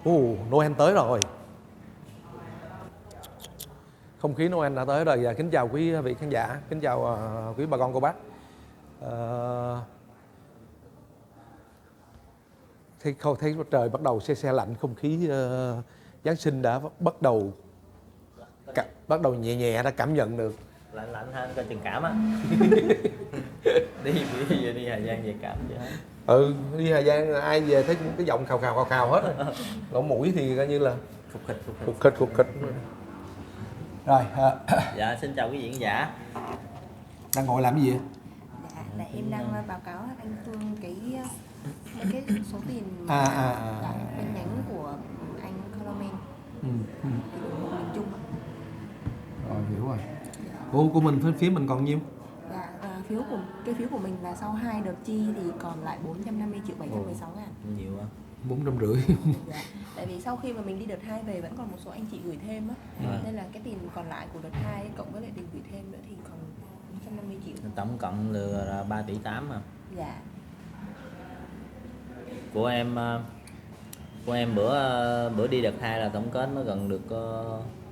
Noel tới rồi. Không khí Noel đã tới rồi. Và kính chào quý vị khán giả, kính chào quý bà con cô bác. Thấy trời bắt đầu se lạnh, không khí Giáng sinh đã bắt đầu nhẹ nhẹ đã cảm nhận được. Lạnh hơn coi chừng cảm á. đi Hà Giang về cảm vậy hết. Đi Hà Giang ai về thấy cái giọng khào hết rồi. Lỗ mũi thì coi như là khục khịch. Rồi. Dạ xin chào quý vị khán giả. Đang ngồi làm cái gì? Dạ, là em đang báo cáo anh Phương cái số tiền bên nhánh của anh Coleman miền Trung. Rồi hiểu rồi. Của mình phía mình còn nhiêu? Dạ, phiếu của mình là sau 2 đợt chi thì còn lại 450.716 ngàn. Nhiều á. 450. Dạ, tại vì sau khi mà mình đi đợt 2 về vẫn còn một số anh chị gửi thêm á, nên là cái tiền còn lại của đợt 2 cộng với lại tiền gửi thêm nữa thì còn 450 triệu. Tổng cộng là 3,8 tỷ mà. Dạ. Của em bữa đi đợt 2 là tổng kết nó gần được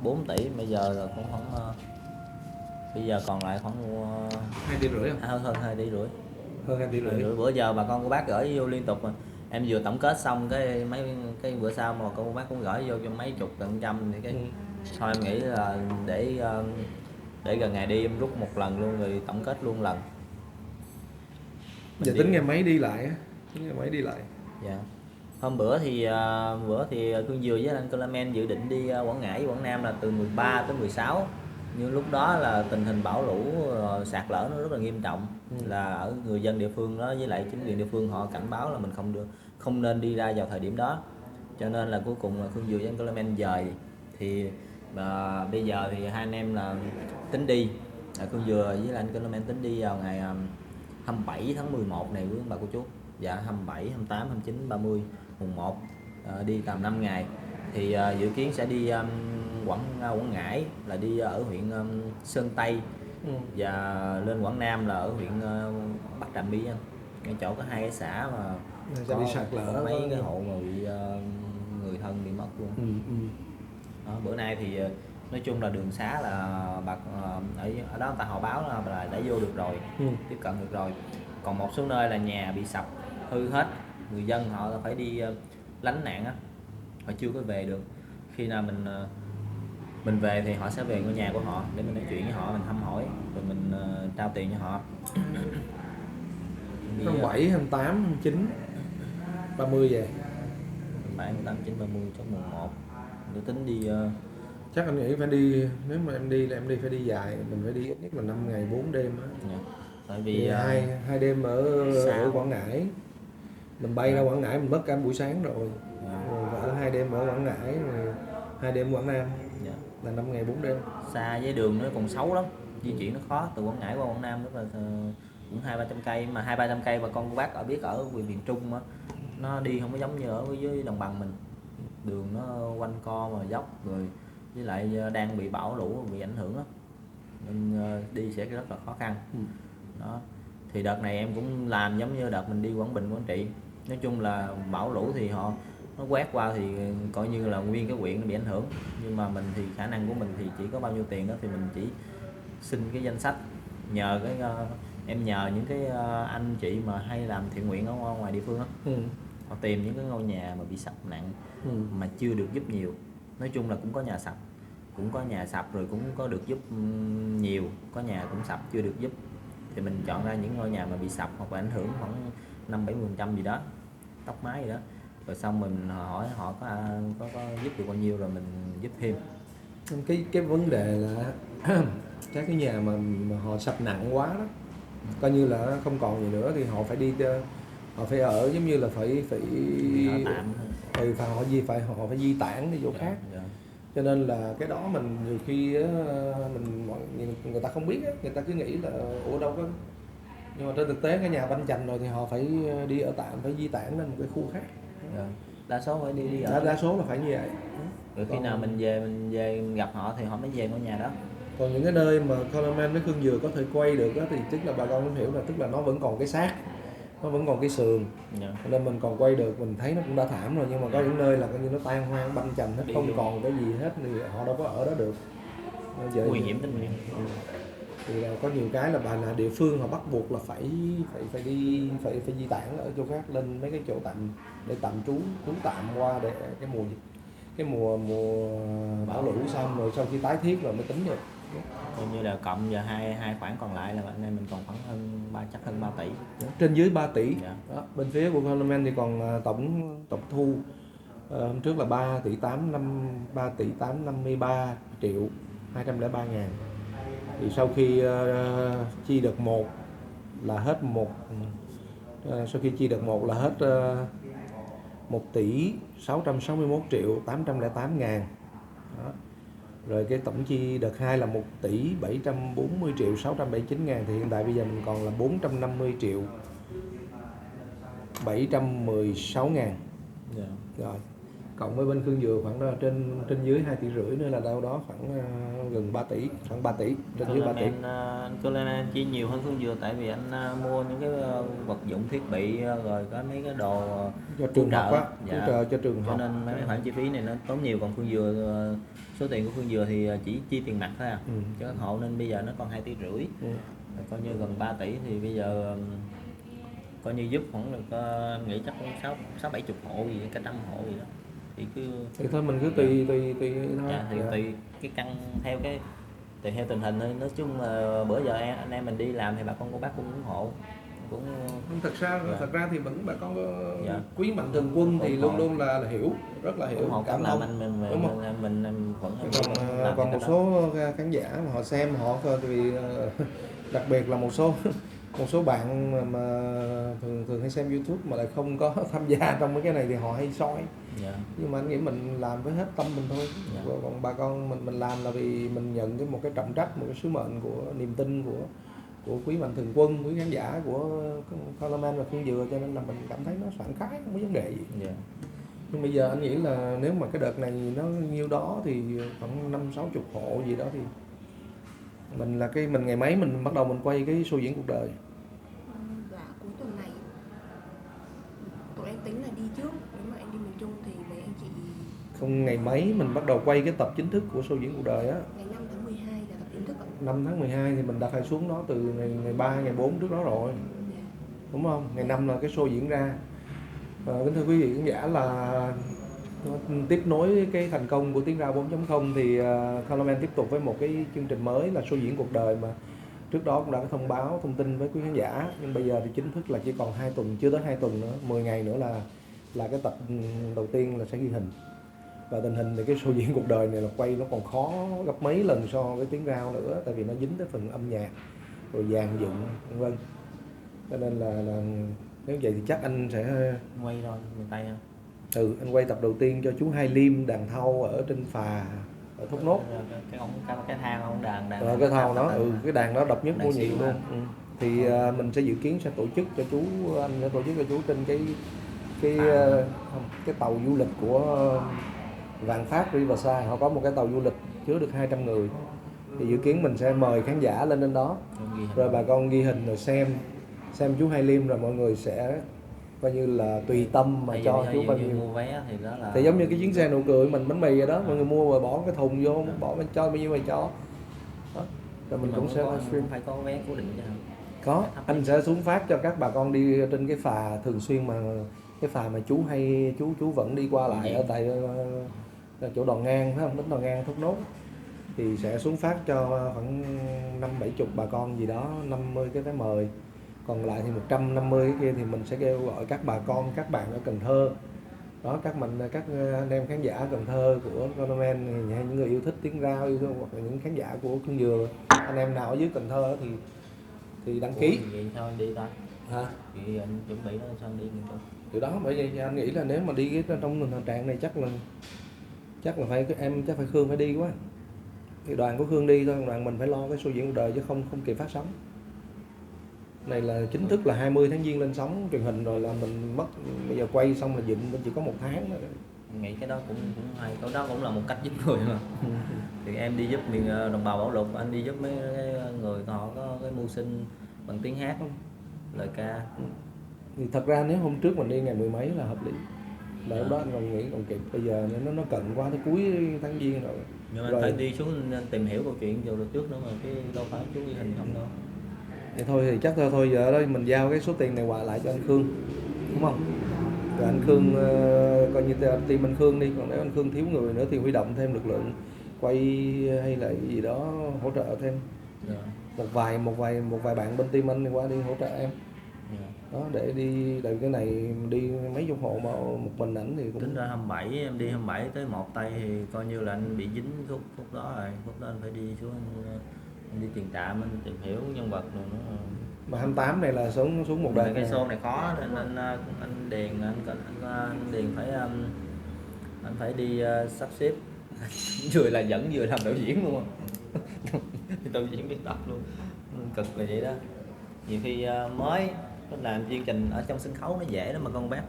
4 tỷ, bây giờ là cũng khoảng bây giờ còn lại khoảng 2,5 tỷ không? Hơn 2,5 tỷ. Hơn 2,5 tỷ. Bữa giờ bà con cô bác gửi vô liên tục mà. Em vừa tổng kết xong cái bữa sau mà con cô bác cũng gửi vô cho mấy chục tận trăm thì thôi em nghĩ là để gần ngày đi em rút một lần luôn rồi tổng kết luôn lần. Giờ tính ngày mấy đi lại. Dạ. Hôm bữa thì Cương Dừa với anh Coleman dự định đi Quảng Ngãi, Quảng Nam là từ 13 tới 16. Nhưng lúc đó là tình hình bão lũ sạt lở nó rất là nghiêm trọng, là ở người dân địa phương đó với lại chính quyền địa phương họ cảnh báo là mình không nên đi ra vào thời điểm đó, cho nên là cuối cùng là Cương Dừa với anh Coleman dời. Thì bây giờ thì hai anh em là tính đi, Cương Dừa với lại anh Coleman tính đi vào ngày 27 tháng 11 này quý bà cô chú. Dạ 27, 28, 29, 30, mùng 1 đi tầm 5 ngày. Thì dự kiến sẽ đi Quảng Ngãi là đi ở huyện Sơn Tây, và lên Quảng Nam là ở huyện Bắc Trà My, ngay chỗ có 2 cái xã mà sẽ bị sạt lở, mấy cái hộ mà bị người thân bị mất luôn. Đó, bữa nay thì nói chung là đường xá là ở đó người ta họ báo là đã vô được rồi, tiếp cận được rồi. Còn một số nơi là nhà bị sập hư hết, người dân họ phải đi lánh nạn á, họ chưa có về được. Khi nào mình về thì họ sẽ về ngôi nhà của họ để mình nói chuyện với họ, mình thăm hỏi rồi mình trao tiền cho họ. 27, 28, 29, 30 về. 27, 28, 29, 30 cho mùng 1 tôi tính đi. Chắc anh nghĩ phải đi, nếu mà em đi là em đi phải đi dài, mình phải đi ít nhất là 5 ngày 4 đêm á. Dạ. Tại vì hai đêm ở Quảng Ngãi, mình bay ra Quảng Ngãi mình mất cả buổi sáng rồi, và ở 2 đêm ở Quảng Ngãi rồi 2 đêm Quảng Nam, là 5 ngày 4 đêm. Xa với đường nó còn xấu lắm, di chuyển nó khó, từ Quảng Ngãi qua Quảng Nam rất là cũng 200-300 cây, mà 200-300 cây bà con bác ở biết ở miền Trung á, nó đi không có giống như ở dưới đồng bằng mình, đường nó quanh co mà dốc rồi, với lại đang bị bão lũ bị ảnh hưởng á, nên đi sẽ rất là khó khăn. Đó thì đợt này em cũng làm giống như đợt mình đi Quảng Bình, Quảng Trị, nói chung là bão lũ thì nó quét qua thì coi như là nguyên cái huyện nó bị ảnh hưởng, nhưng mà mình thì khả năng của mình thì chỉ có bao nhiêu tiền đó thì mình chỉ xin cái danh sách, nhờ em nhờ những cái anh chị mà hay làm thiện nguyện ở ngoài địa phương đó, họ tìm những cái ngôi nhà mà bị sập nặng mà chưa được giúp nhiều. Nói chung là cũng có nhà sập rồi cũng có được giúp nhiều, có nhà cũng sập chưa được giúp, thì mình chọn ra những ngôi nhà mà bị sập hoặc là ảnh hưởng khoảng 5-70% gì đó, tốc mái gì đó, rồi xong mình hỏi họ có giúp được bao nhiêu rồi mình giúp thêm. Cái vấn đề là các cái nhà mà họ sập nặng quá đó, coi như là không còn gì nữa thì họ phải đi, họ phải ở giống như là phải ở tạm họ phải di tản đi chỗ khác. Cho nên là cái đó mình nhiều khi người ta không biết á, người ta cứ nghĩ là đâu có, nhưng mà trên thực tế cái nhà banh chành rồi thì họ phải đi ở tạm, phải di tản lên một cái khu khác. Đa số phải đi ở, đa số là phải như vậy. Rồi khi nào mình về gặp họ thì họ mới về ngôi nhà đó. Còn những cái nơi mà Coleman với Khương Dừa có thể quay được đó, thì tức là bà con hiểu là tức là nó vẫn còn cái xác, nó vẫn còn cái sườn, Dạ. nên mình còn quay được, mình thấy nó cũng đã thảm rồi, nhưng mà có những nơi là coi như nó tan hoang banh chành hết, không còn cái gì hết thì họ đâu có ở đó được. Nguy hiểm tính mạng. Thì là có nhiều cái là địa phương họ bắt buộc là phải di tản ở chỗ khác lên mấy cái chỗ tạm để tạm trú tạm qua để cái mùa bão lũ xong rồi sau khi tái thiết rồi mới tính được. Coi như là cộng giờ hai khoản còn lại là anh em mình còn khoảng hơn 3 tỷ. Trên dưới 3 tỷ. Dạ. Đó, bên phía của Coleman thì còn tổng thu hôm trước là 3 tỷ 853 triệu 203 ngàn. Thì sau khi chi đợt 1 là hết sau khi chi đợt 1 là hết 1 tỷ 661 triệu 808 ngàn. Đó. Rồi cái tổng chi đợt 2 là 1 tỷ 740 triệu 679 ngàn, thì hiện tại bây giờ mình còn là 450 triệu 716 ngàn. Dạ. Rồi cộng với bên Khương Dừa khoảng trên dưới 2 tỷ rưỡi nữa là đâu đó khoảng gần 3 tỷ, khoảng 3 tỷ, trên dưới 3 tỷ. Anh Coleman chi nhiều hơn Khương Dừa tại vì anh mua những cái vật dụng thiết bị rồi có mấy cái đồ cho trường học á, dạ. trợ cho trường cho học, nên mấy khoản chi phí này nó tốn nhiều, còn Khương Dừa số tiền của Khương Dừa thì chỉ chi tiền mặt thôi à. Cho các hộ nên bây giờ nó còn 2 tỷ rưỡi. Coi như gần 3 tỷ thì bây giờ coi như giúp khoảng được anh nghĩ chắc cũng 6-70 hộ gì, cả trăm hộ gì đó. Thì thôi mình cứ tùy thôi. Dạ, thì tùy cái căn theo cái tùy theo tình hình thôi. Nói chung là bữa giờ anh em mình đi làm thì bà con cô bác cũng ủng hộ, cũng thật ra thì vẫn bà con dạ. quý mạnh thường quân thì luôn luôn là hiểu, rất là hiểu, ủng hộ cảm làm thông. mình vẫn còn một số khán giả mà họ xem họ vì đặc biệt là một số bạn mà thường hay xem YouTube mà lại không có tham gia trong mấy cái này thì họ hay soi. Dạ. Nhưng mà anh nghĩ mình làm với hết tâm mình thôi. Dạ. Còn bà con mình làm là vì mình nhận một cái trọng trách, một cái sứ mệnh của niềm tin của quý mạnh thường quân, quý khán giả của Coleman và Khương Dừa, cho nên là mình cảm thấy nó sảng khoái, không có vấn đề gì. Dạ. Nhưng bây giờ anh nghĩ là nếu mà cái đợt này nó nhiêu đó thì khoảng 50-60 hộ gì đó thì mình ngày mấy mình bắt đầu mình quay cái show diễn cuộc đời. Là cuối tuần này tụi em tính là đi trước, nếu mà em đi miền Trung thì mấy anh chị không, ngày mấy mình bắt đầu quay cái tập chính thức của show diễn cuộc đời á. Ngày 5 tháng 12 là tập chính thức ạ. 5 tháng 12 thì mình đã phải xuống đó từ ngày 3, ngày 4 trước đó rồi. Dạ. Đúng không? Ngày 5 là cái show diễn ra. Kính thưa quý vị khán giả, là tiếp nối cái thành công của Tiếng Rao 4.0 thì Coleman tiếp tục với một cái chương trình mới là show diễn cuộc đời mà trước đó cũng đã có thông báo thông tin với quý khán giả, nhưng bây giờ thì chính thức là chỉ còn 2 tuần, chưa tới 2 tuần nữa, 10 ngày nữa là cái tập đầu tiên là sẽ ghi hình. Và tình hình thì cái show diễn cuộc đời này là quay nó còn khó gấp mấy lần so với Tiếng Rao nữa, tại vì nó dính tới phần âm nhạc rồi dàn dựng vân. Cho nên là nếu vậy thì chắc anh sẽ quay thôi miền Tây ha. Anh quay tập đầu tiên cho chú Hai Liêm đàn thau ở trên phà ở Thốt Nốt. Cái thang ông đàn cái thau đó, cái đàn đó độc nhất vô nhị luôn. Thì mình sẽ dự kiến sẽ tổ chức cho chú, anh sẽ tổ chức cho chú trên cái tàu du lịch của Vạn Phát Riverside. Họ có một cái tàu du lịch chứa được 200 người. Thì dự kiến mình sẽ mời khán giả lên trên đó, rồi bà con ghi hình rồi xem chú Hai Liêm, rồi mọi người sẽ coi như là tùy tâm mà cho chú bao nhiêu. Mua vé thì đó là thì giống như cái chuyến xe nụ cười mình bánh mì rồi đó, mọi người mua rồi bỏ cái thùng vô, bỏ mình cho bao nhiêu mày cho đó. Rồi mình cũng sẽ phải có vé cố định chứ không? Có, anh sẽ xuống phát cho các bà con đi trên cái phà thường xuyên, mà cái phà mà chú vẫn đi qua lại ở tại chỗ Đò Ngang, phải không, đến Đò Ngang Thốt Nốt, thì sẽ xuống phát cho khoảng 50-70 bà con gì đó, 50 cái vé mời, còn lại thì 150 cái kia thì mình sẽ kêu gọi các bà con, các bạn ở Cần Thơ đó, các anh em khán giả Cần Thơ của Coleman hay những người yêu thích Tiếng Rao, yêu thương, hoặc là những khán giả của Khương Dừa, anh em nào ở dưới Cần Thơ thì đăng ký. Vậy thôi đi ta. Hả? Vậy anh chuẩn bị nó xong đi miền Trung. Điều đó, bởi vậy anh nghĩ là nếu mà đi cái trong tình trạng này chắc là phải Khương phải đi quá. Thì đoàn của Khương đi thôi, đoàn mình phải lo cái show diễn cuộc đời chứ không kịp phát sóng. Này là chính thức là 20 tháng Giêng lên sóng truyền hình rồi, là mình mất, bây giờ quay xong là dựng mình chỉ có 1 tháng thôi. Nghĩ cái đó cũng hay, cái đó cũng là một cách giúp người mà. Thì em đi giúp miền đồng bào Bảo Lục, anh đi giúp mấy người họ có cái mưu sinh bằng tiếng hát, lời ca. Thì thật ra nếu hôm trước mình đi ngày 10 mấy là hợp lý, là lúc đó anh còn nghĩ còn kịp. Bây giờ nó cận qua tới cuối tháng Giêng rồi. Nhưng mà anh phải đi xuống tìm hiểu câu chuyện từ trước nữa mà, cái đâu phải chú ghi hình không đâu. Thì thôi thì chắc thôi giờ đó mình giao cái số tiền này quà lại cho anh Khương, đúng không? Rồi anh Khương coi như team anh Khương đi, còn nếu anh Khương thiếu người nữa thì huy động thêm lực lượng quay hay là gì đó hỗ trợ thêm. Một vài bạn bên team anh qua đi hỗ trợ em. Đó để đi, tại cái này đi mấy chục hộ mà một mình ảnh thì cũng tính ra 27 em đi 27 tới một tay thì coi như là anh bị dính khúc đó rồi, khúc đó anh phải đi xuống anh đi tiền trạm, anh tìm hiểu nhân vật rồi nữa. Mà 28 này là xuống một đời. Cái show này khó nên anh Điền phải đi sắp xếp vừa là dẫn vừa làm đạo diễn luôn. Đạo diễn biên tập luôn, cực là vậy đó. Nhiều khi mới làm chương trình ở trong sân khấu nó dễ lắm mà con bác,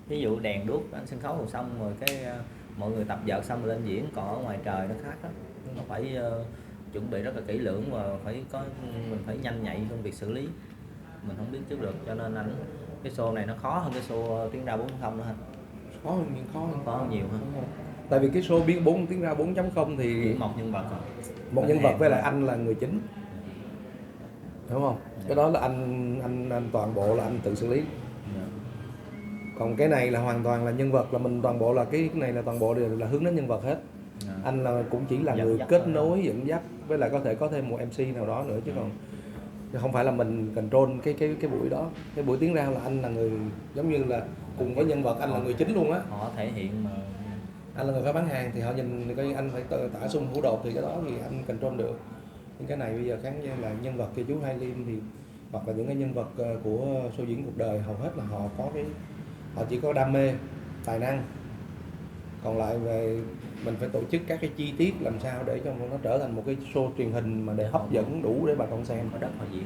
ví dụ đèn đuốc anh sân khấu rồi xong rồi cái mọi người tập vợt xong rồi lên diễn, còn ở ngoài trời nó khác đó, nó phải chuẩn bị rất là kỹ lưỡng và mình phải nhanh nhạy trong việc xử lý, mình không biết trước được, cho nên cái show này nó khó hơn cái show tiếng ra 4.0 nữa hả? Khó hơn Nhiều hơn. Tại vì cái show biến 4 tiếng ra 4.0 thì một nhân vật rồi. Một nhân vật với lại anh là người chính, đúng không? Cái đó là anh toàn bộ là anh tự xử lý. Còn cái này là hoàn toàn là nhân vật, là mình toàn bộ là cái này là toàn bộ đều là hướng đến nhân vật hết. Anh là cũng chỉ là người kết nối dẫn dắt, với lại có thêm một MC nào đó nữa chứ còn không phải là mình control cái buổi đó. Cái buổi tiếng rao là anh là người giống như là cùng với nhân vật, anh là người chính luôn á. Họ thể hiện mà anh là người phải bán hàng thì họ nhìn coi anh phải tả sung hữu đột thì cái đó thì anh control được. Nhưng cái này bây giờ khán là nhân vật kia chú Hai Liêm thì hoặc là những cái nhân vật của show diễn cuộc đời hầu hết là họ chỉ có đam mê, tài năng, còn lại về mình phải tổ chức các cái chi tiết làm sao để cho nó trở thành một cái show truyền hình mà để hấp dẫn đủ để bà con xem. có đất họ diễn.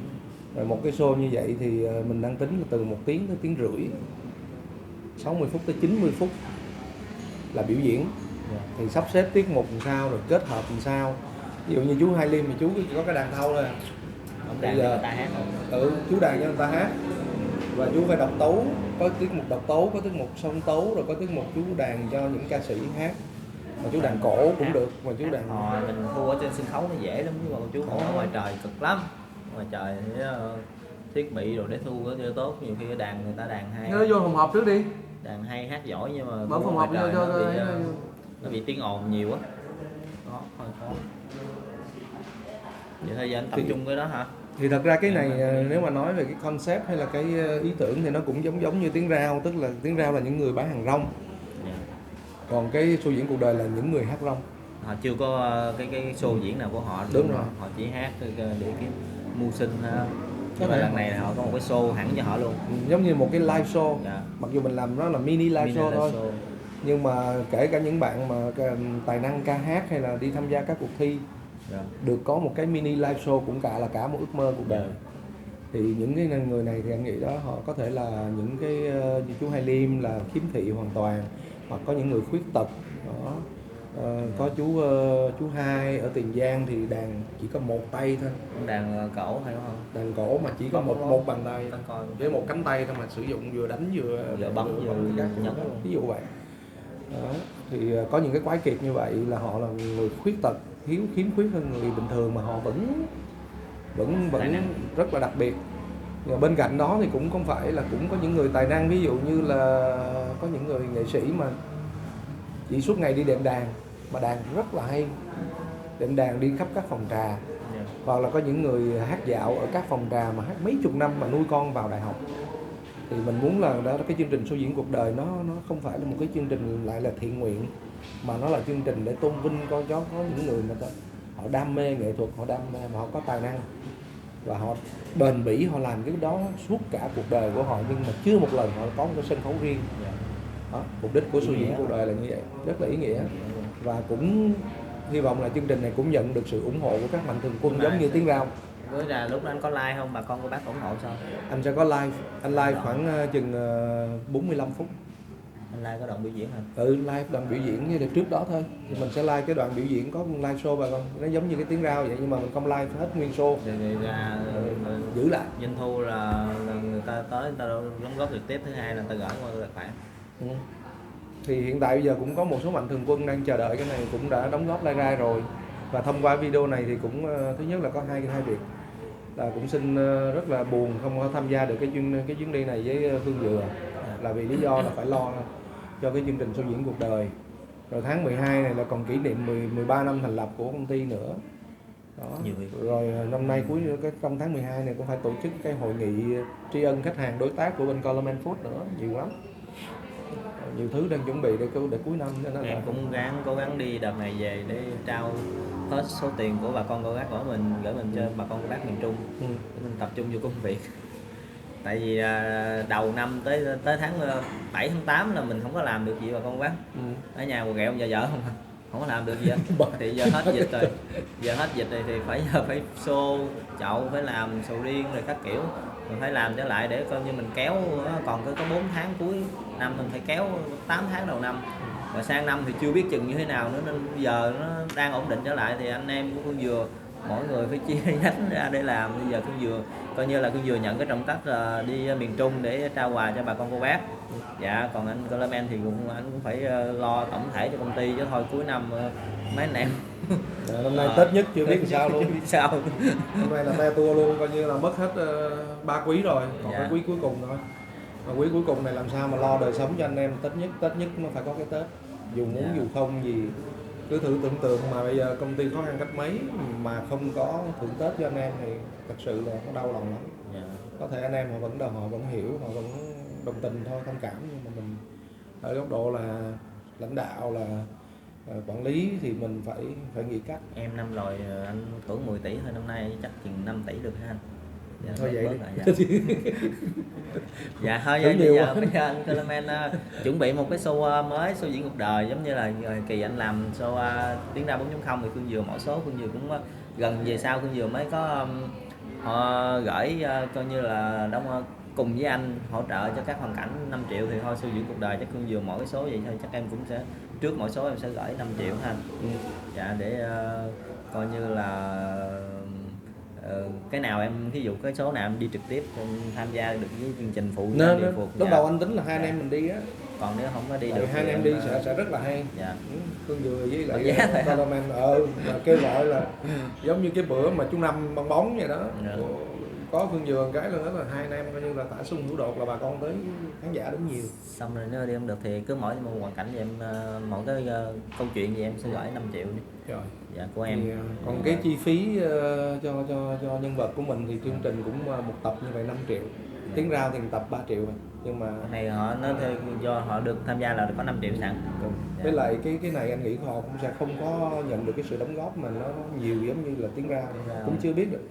Rồi một cái show như vậy thì mình đang tính là từ 1 tiếng tới 1 tiếng rưỡi, 60 phút tới 90 phút là biểu diễn. Thì sắp xếp tiết mục làm sao rồi kết hợp làm sao. Ví dụ như chú Hai Liêm thì chú chỉ có cái đàn thâu thôi. Bây giờ người ta hát chú đàn cho người ta hát và chú phải độc tấu, có tiết mục độc tấu, có tiết mục song tấu, rồi có tiết mục chú đàn cho những ca sĩ hát. Mà chú đàn cổ cũng được, mà chú đàn mình thu ở trên sân khấu nó dễ lắm, nhưng mà chú ở ngoài trời cực lắm. Ngoài trời thì thiết bị rồi để thu có chưa tốt, nhiều khi cái đàn người ta đàn hay. Nó vô phòng họp trước đi. Đàn hay hát giỏi nhưng mà mở phòng họp cho nó bị tiếng ồn nhiều quá. Đó, hơi khó. Vậy thôi giờ anh tập trung cái đó hả? Thì thật ra cái này nếu mà nói về cái concept hay là cái ý tưởng thì nó cũng giống như tiếng rao, tức là tiếng rao là những người bán hàng rong. Còn cái show diễn cuộc đời là những người hát rong. Họ chưa có cái show diễn nào của họ. Đúng rồi. Họ chỉ hát để kiếm mưu sinh ha. Nhưng mà lần này họ có một cái show hẳn cho họ luôn. Giống như một cái live show. Mặc dù mình làm nó là mini live show thôi. Nhưng mà kể cả những bạn mà tài năng ca hát hay là đi tham gia các cuộc thi được có một cái mini live show cũng là cả một ước mơ cuộc đời. Thì những cái người này thì anh nghĩ đó họ có thể là những cái như chú Hai Liêm là khiếm thị hoàn toàn, hoặc có những người khuyết tật đó. Có chú Hai ở Tiền Giang thì đàn chỉ có một tay thôi. Đàn cổ hay không? Đàn cổ mà chỉ có một bàn tay với một cánh tay thôi, mà sử dụng vừa đánh vừa bấm vừa nhấn, ví dụ vậy. Đó. Thì có những cái quái kiệt như vậy là họ là người khuyết tật, khiếm khuyết hơn người bình thường mà họ vẫn rất là đặc biệt. Và bên cạnh đó thì cũng không phải là cũng có những người tài năng, ví dụ như là có những người nghệ sĩ mà chỉ suốt ngày đi đệm đàn mà đàn rất là hay, đệm đàn đi khắp các phòng trà, hoặc là có những người hát dạo ở các phòng trà mà hát mấy chục năm mà nuôi con vào đại học. Thì mình muốn là đó cái chương trình show diễn cuộc đời nó không phải là một cái chương trình lại là thiện nguyện, mà nó là chương trình để tôn vinh có những người mà họ đam mê nghệ thuật, họ đam mê mà họ có tài năng và họ bền bỉ, họ làm cái đó suốt cả cuộc đời của họ, nhưng mà chưa một lần họ có một cái sân khấu riêng. Đó, mục đích của show diễn cuộc đời là như vậy, rất là ý nghĩa. Và cũng hy vọng là chương trình này cũng nhận được sự ủng hộ của các mạnh thường quân giống như tiếng rao. Với là lúc đó anh có like không, bà con của bác ủng hộ sao? Anh sẽ có live, anh live khoảng chừng 45 phút. Anh live có đoạn biểu diễn hả? Live đoạn biểu diễn như đợt trước đó thôi. Thì mình sẽ live cái đoạn biểu diễn, có live show bà con. Nó giống như cái tiếng rao vậy nhưng mà mình không live hết nguyên show. Thì ra giữ lại. doanh thu là người ta tới người ta đóng góp trực tiếp, thứ hai là người ta gửi qua tài khoản. Thì hiện tại bây giờ cũng có một số mạnh thường quân đang chờ đợi cái này, cũng đã đóng góp live rồi. Và thông qua video này thì cũng thứ nhất là có hai việc là cũng xin rất là buồn không có tham gia được cái chuyến đi này với Hương Dừa, là vì lý do là phải lo cho cái chương trình show diễn cuộc đời. Rồi tháng 12 này là còn kỷ niệm 13 năm thành lập của công ty nữa. Đó. Rồi năm nay trong tháng 12 này cũng phải tổ chức cái hội nghị tri ân khách hàng đối tác của bên Coleman Food nữa, nhiều lắm. Nhiều thứ đang chuẩn bị để cuối năm. Em cũng cố gắng đi đợt này về để trao hết số tiền của bà con cô bác của mình gửi mình cho bà con cô bác miền Trung, để mình tập trung vô công việc. Tại vì đầu năm tới tháng 7 tháng 8 là mình không có làm được gì bà con cô bác. Ở nhà quờ ghẹo vợ không có làm được gì hết. Thì giờ hết dịch rồi, thì phải xô chậu, phải làm sầu riêng rồi các kiểu, mình phải làm trở lại để coi như mình kéo, còn có 4 tháng cuối năm mình phải kéo 8 tháng đầu năm, và sang năm thì chưa biết chừng như thế nào nữa, nên bây giờ nó đang ổn định trở lại thì anh em của Phương Dừa mỗi người phải chia nhánh ra để làm. Bây giờ Phương Dừa coi như là Phương Dừa nhận cái trọng trách là đi miền Trung để trao quà cho bà con cô bác. Dạ, còn anh Coleman thì anh cũng phải lo tổng thể cho công ty chứ thôi, cuối năm mấy anh em năm nay Tết nhất chưa biết làm sao luôn. Sao năm nay là te tua luôn, coi như là mất hết 3 quý rồi, còn cái quý cuối cùng thôi. Mà quý cuối cùng này làm sao mà lo đời sống cho anh em. Tết nhất nó phải có cái Tết, dù muốn dù không gì. Cứ thử tưởng tượng mà bây giờ công ty khó khăn cách mấy mà không có thưởng Tết cho anh em thì thật sự là nó đau lòng lắm. Có thể anh em họ vẫn hiểu, họ vẫn đồng tình thôi, thông cảm, nhưng mà mình ở góc độ là lãnh đạo, là quản lý thì mình phải nghĩ cách. Em năm rồi anh thưởng 10 tỷ thôi, năm nay chắc chừng 5 tỷ được ha anh. Dạ, thôi vậy đi. Dạ thôi bây giờ anh Coleman chuẩn bị một cái show mới, show diễn cuộc đời, giống như là kỳ anh làm show tiếng ra 4.0 thì Phương Dừa mỗi số Phương Dừa cũng gần về sau Phương Dừa mới có họ gửi coi như là đóng cùng với anh hỗ trợ cho các hoàn cảnh 5 triệu, thì thôi show diễn cuộc đời chắc Phương Dừa mỗi cái số vậy thôi, chắc em cũng sẽ trước mỗi số em sẽ gửi 5 triệu ha. Dạ, để coi như là cái nào em ví dụ cái số nào em đi trực tiếp em tham gia được với chương trình phụ lúc đầu anh tính là hai anh em mình đi á, còn nếu không có đi được hai anh em đi sẽ rất là hay. Dạ. Phương Dừa với lại Coleman kêu gọi là giống như cái bữa mà chú Năm bong bóng vậy đó. Có Phương Dừa cái là đó là hai anh em coi như là tả sung hữu đột, là bà con tới khán giả đến nhiều. Xong rồi nếu đi không được thì cứ mỗi một hoàn cảnh thì em mỗi cái câu chuyện gì em sẽ gửi 5 triệu đi. Rồi. Dạ, của em. Thì, còn cái chi phí cho nhân vật của mình thì chương trình cũng một tập như vậy 5 triệu. Tiếng rao thì tập 3 triệu rồi. Nhưng mà này họ nói theo do họ được tham gia là có 5 triệu sẵn. Dạ. Với lại cái này anh nghĩ họ cũng sẽ không có nhận được cái sự đóng góp mà nó nhiều giống như là tiếng rao, cũng chưa biết được.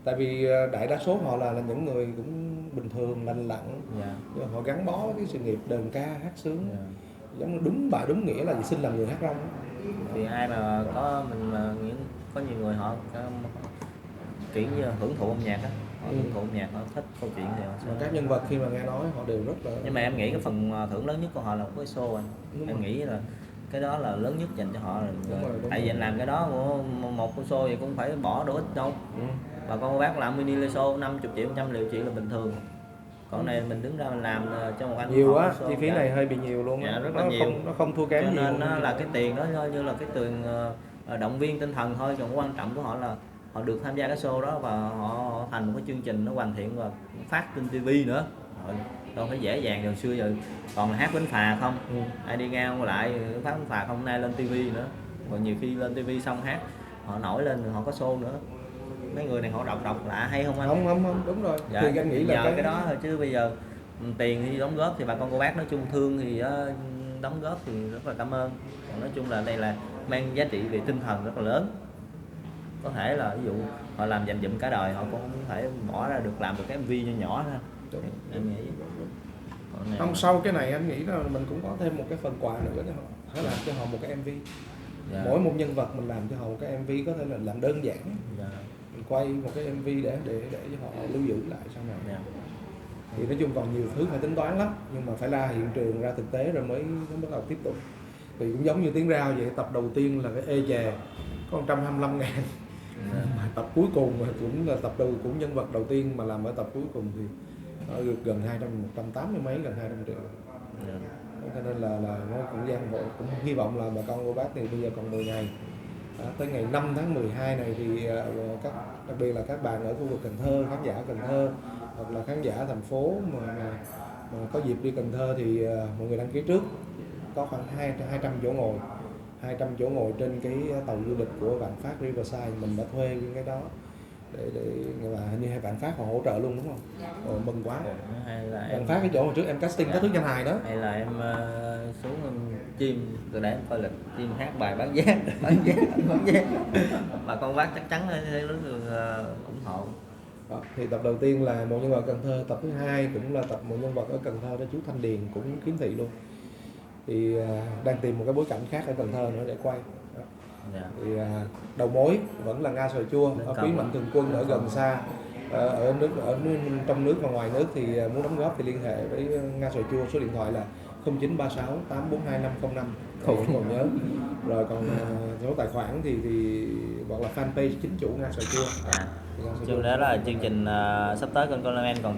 Tại vì đại đa số họ là những người cũng bình thường, lành lặn, nhưng họ gắn bó với cái sự nghiệp đờn ca hát sướng, giống đúng nghĩa là sinh làm người hát rong. Thì ai mà có mình mà có nhiều người họ kiểu như hưởng thụ âm nhạc á, họ hưởng thụ âm nhạc, họ thích câu chuyện thì họ sẽ... Các nhân vật khi mà nghe nói họ đều rất là... Nhưng mà em nghĩ cái phần thưởng lớn nhất của họ là cái show anh. Em nghĩ là cái đó là lớn nhất dành cho họ rồi. Tại vì anh làm cái đó của một cái show thì cũng phải bỏ đồ ít đâu. Bà con bác làm mini show 50 triệu, 100 triệu là bình thường. Còn này mình đứng ra mình làm cho một anh nhiều quá, chi phí này hơi bị nhiều luôn. Dạ, rất là nhiều. Nó không thua kém cho gì. Nên nó là cái tiền đó như là cái tiền động viên tinh thần thôi, còn quan trọng của họ là họ được tham gia cái show đó và họ thành một cái chương trình nó hoàn thiện và phát trên TV nữa. Đâu phải dễ dàng, hồi xưa giờ còn là hát bánh phà không, ai đi ngang lại phát bánh phà không, nay lên TV nữa. Rồi nhiều khi lên TV xong hát họ nổi lên họ có show nữa. Mấy người này họ đọc lạ hay không anh? Không, đúng rồi. Dạ, thì anh nghĩ là cái đó thôi, chứ bây giờ tiền thì đóng góp thì bà con cô bác nói chung thương thì đóng góp thì rất là cảm ơn. Còn nói chung là đây là mang giá trị về tinh thần rất là lớn. Có thể là ví dụ họ làm dành dụm cả đời họ cũng không thể bỏ ra được làm được cái MV nhỏ thôi. Em nghĩ không, sau cái này anh nghĩ là mình cũng có thêm một cái phần quà nữa cho họ, phải làm cho họ một cái MV. Mỗi một nhân vật mình làm cho họ một cái MV, có thể là làm đơn giản, mình quay một cái MV để cho họ lưu giữ lại sau này. Thì nói chung còn nhiều thứ phải tính toán lắm, nhưng mà phải ra hiện trường, ra thực tế rồi mới bắt đầu tiếp tục. Thì cũng giống như tiếng rao vậy, tập đầu tiên là cái chè có 125.000, mà tập cuối cùng mà cũng là tập đầu, cũng nhân vật đầu tiên mà làm ở tập cuối cùng thì nó được gần 180 mấy, gần 200 triệu. Dạ. Cho nên là nó cũng gian hộ, cũng hy vọng là bà con cô bác thì bây giờ còn 10 ngày. Tới ngày 5 tháng 12 này thì đặc biệt là các bạn ở khu vực Cần Thơ, khán giả Cần Thơ hoặc là khán giả thành phố mà có dịp đi Cần Thơ thì mọi người đăng ký trước, có khoảng 200 chỗ ngồi, 200 chỗ ngồi trên cái tàu du lịch của Vạn Phát Riverside. Mình đã thuê cái đó để và hình như hai Vạn Phát họ hỗ trợ luôn đúng không? Mừng quá. Hay là Vạn Phát cái chỗ hồi trước em casting có thước danh hài đó. Hay là em xuống em chim rồi để em coi lịch chim hát bài bán vé bán vé bà con bác chắc chắn sẽ được ủng hộ. Đó, thì tập đầu tiên là một nhân vật Cần Thơ, tập thứ hai cũng là tập một nhân vật ở Cần Thơ đó, chú Thanh Điền cũng kiếm thị luôn. Thì đang tìm một cái bối cảnh khác ở Cần Thơ nữa để quay. Đó. Dạ. Thì đầu mối vẫn là Nga Xoài Chua, ở Quý Mạnh Thường Quân ở gần xa, ở trong nước và ngoài nước thì muốn đóng góp thì liên hệ với Nga Xoài Chua, số điện thoại là 0936 842 505. Còn nhớ. Rồi còn số tài khoản thì hoặc là fanpage chính chủ Nga Xoài Chua. Dạ. Chung đó là chương trình sắp tới kênh Coleman. Còn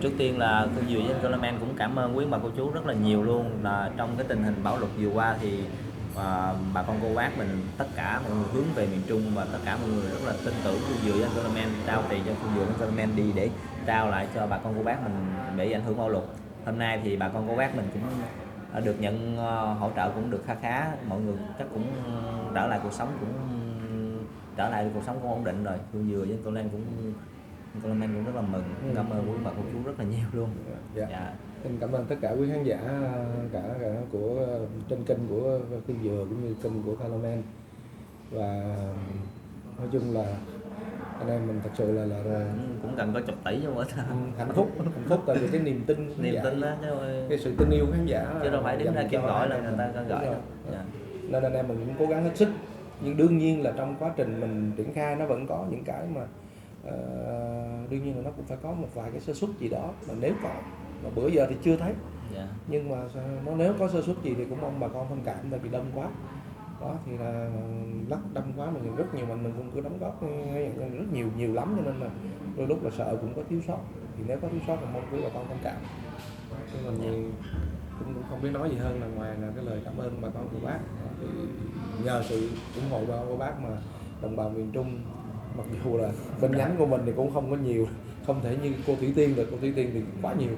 trước tiên là Cơn Dừa với Coleman cũng cảm ơn quý bà cô chú rất là nhiều luôn, là trong cái tình hình bão lụt vừa qua thì bà con cô bác mình tất cả mọi người hướng về miền Trung và tất cả mọi người rất là tin tưởng Cơn Dừa với Coleman, trao tiền cho Cơn Dừa với Coleman đi để trao lại cho bà con cô bác mình bị ảnh hưởng bão lụt. Hôm nay thì bà con cô bác mình cũng được nhận hỗ trợ cũng được khá, mọi người chắc cũng trở lại cuộc sống cũng ổn định rồi. Cơn Dừa với Coleman cũng rất là mừng, cảm ơn quý bà cô chú rất là nhiều luôn. Dạ. Dạ. Xin cảm ơn tất cả quý khán giả cả của trên kênh của Cơn Dừa cũng như kênh của Coleman. Và nói chung là anh em mình thật sự là cũng cần có chục tỷ chứ không hạnh phúc tại vì cái niềm tin đó chứ cái sự tin yêu khán giả, chứ đâu phải đứng ra kêu gọi là người ta gọi đâu. Dạ. Nên anh em mình cũng cố gắng hết sức, nhưng đương nhiên là trong quá trình mình triển khai nó vẫn có những cái mà đương nhiên là nó cũng phải có một vài cái sơ suất gì đó, mà nếu có mà bữa giờ thì chưa thấy. Dạ. Nhưng mà nó nếu có sơ suất gì thì cũng mong bà con thông cảm, tại vì đông quá đó thì là lắc đông quá, mình rất nhiều mình cũng cứ đóng góp rất nhiều lắm, cho nên là đôi lúc là sợ cũng có thiếu sót, thì nếu có thiếu sót thì mong quý bà con thông cảm. Nhưng mình thì cũng không biết nói gì hơn là ngoài là cái lời cảm ơn bà con của bác. Thì nhờ sự ủng hộ của bác mà đồng bào miền Trung, mặc dù là bên nhánh của mình thì cũng không có nhiều, không thể như cô Thủy Tiên được, cô Thủy Tiên thì quá nhiều,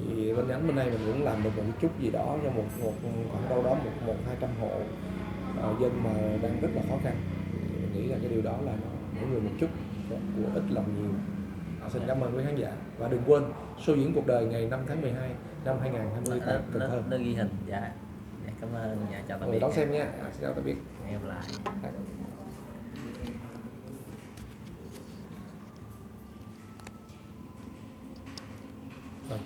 thì bên nhánh bên đây mình cũng làm được một chút gì đó cho một khoảng đâu đó 100-200 hộ dân mà đang rất là khó khăn. Mình nghĩ là cái điều đó là mỗi người một chút, của ít lòng nhiều. Xin cảm ơn quý khán giả và đừng quên show diễn cuộc đời ngày 5 tháng 12 năm 2020 tại Cần Thơ. Nó ghi hình. Dạ. Cảm ơn. Dạ, chào tạm biệt. Đón xem nha. Xin chào tạm biệt. Em lại. Rồi.